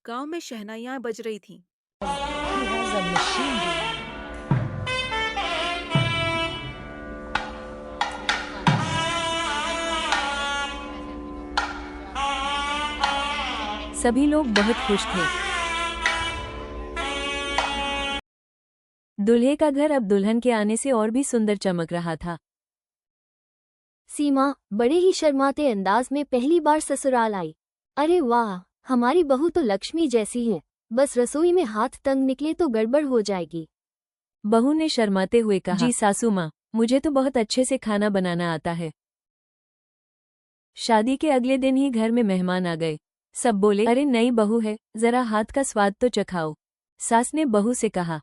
गांव में शहनाइयां बज रही थीं। He has a machine gun. सभी लोग बहुत खुश थे। दूल्हे का घर अब दुल्हन के आने से और भी सुंदर चमक रहा था। सीमा बड़े ही शर्माते अंदाज में पहली बार ससुराल आई। अरे वाह, हमारी बहू तो लक्ष्मी जैसी है। बस रसोई में हाथ तंग निकले तो गड़बड़ हो जाएगी। बहू ने शर्माते हुए कहा, जी सासू माँ, मुझे तो बहुत अच्छे से खाना बनाना आता है। शादी के अगले दिन ही घर में मेहमान आ गए। सब बोले, अरे नई बहू है, जरा हाथ का स्वाद तो चखाओ। सास ने बहू से कहा,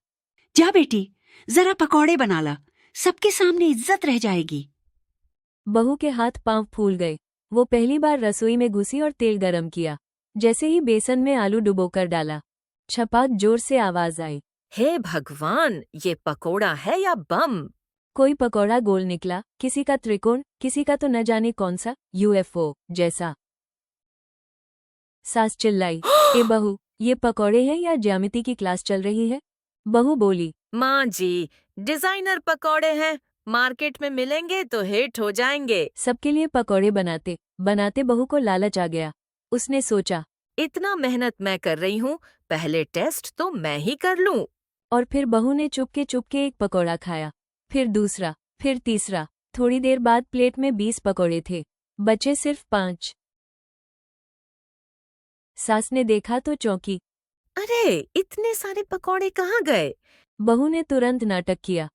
जा बेटी, जरा पकौड़े बना ला, सबके सामने इज्जत रह जाएगी। बहू के हाथ पांव फूल गए। वो पहली बार रसोई में घुसी और तेल गरम किया। जैसे ही बेसन में आलू डुबोकर डाला, छपाक जोर से आवाज आई, हे भगवान, ये पकोड़ा है या बम? कोई पकौड़ा गोल निकला, किसी का त्रिकोण, किसी का तो न जाने कौन सा यूएफओ जैसा। सास चिल्लाई, ए बहू, ये पकौड़े हैं या ज्यामिति की क्लास चल रही है? बहू बोली, माँ जी, डिजाइनर पकोड़े हैं, मार्केट में मिलेंगे तो हिट हो जाएंगे। सबके लिए पकौड़े बनाते बनाते बहू को लालच आ गया। उसने सोचा, इतना मेहनत मैं कर रही हूँ, पहले टेस्ट तो मैं ही कर लूँ। और फिर बहू ने चुपके एक पकौड़ा खाया, फिर दूसरा, फिर तीसरा। थोड़ी देर बाद प्लेट में 20 पकौड़े थे, बचे सिर्फ 5। सास ने देखा तो चौंकी। अरे, इतने सारे पकोड़े कहाँ गए? बहू ने तुरंत नाटक किया,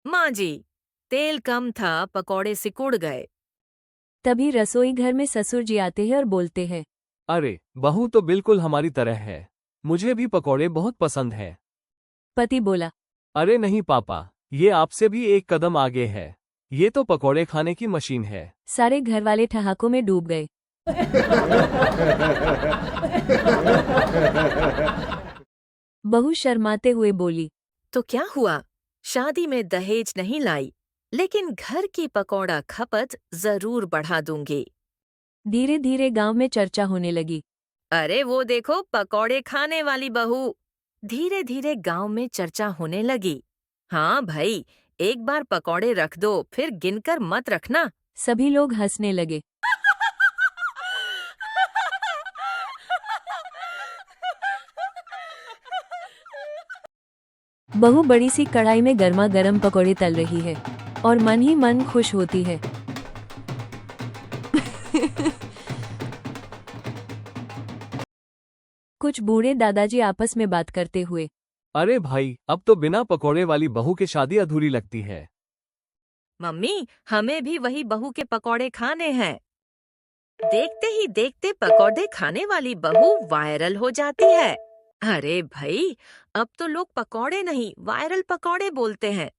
माँ जी, तेल कम था, पकोड़े सिकुड़ गए। तभी रसोई घर में ससुर जी आते हैं और बोलते हैं, अरे, बहू तो बिल्कुल हमारी तरह है, मुझे भी पकौड़े बहुत पसंद है। पति बोला, अरे नहीं पापा, ये आपसे भी एक कदम आगे है, ये तो पकौड़े खाने की मशीन है। सारे घरवाले ठहाकों में डूब गए। बहू शर्माते हुए बोली, तो क्या हुआ? शादी में दहेज नहीं लाई, लेकिन घर की पकौड़ा खपत जरूर बढ़ा दूंगी। धीरे धीरे गांव में चर्चा होने लगी। अरे वो देखो, पकौड़े खाने वाली बहू। धीरे धीरे गांव में चर्चा होने लगी। हाँ भाई, एक बार पकौड़े रख दो, फिर गिनकर मत रखना। सभी लोग हंसने लगे। बहू बड़ी सी कढ़ाई में गर्मा गर्म पकौड़े तल रही है और मन ही मन खुश होती है। कुछ बूढ़े दादाजी आपस में बात करते हुए, अरे भाई, अब तो बिना पकौड़े वाली बहू की शादी अधूरी लगती है। मम्मी, हमें भी वही बहू के पकौड़े खाने हैं। देखते ही देखते पकौड़े खाने वाली बहू वायरल हो जाती है। अरे भाई, अब तो लोग पकौड़े नहीं, वायरल पकौड़े बोलते हैं।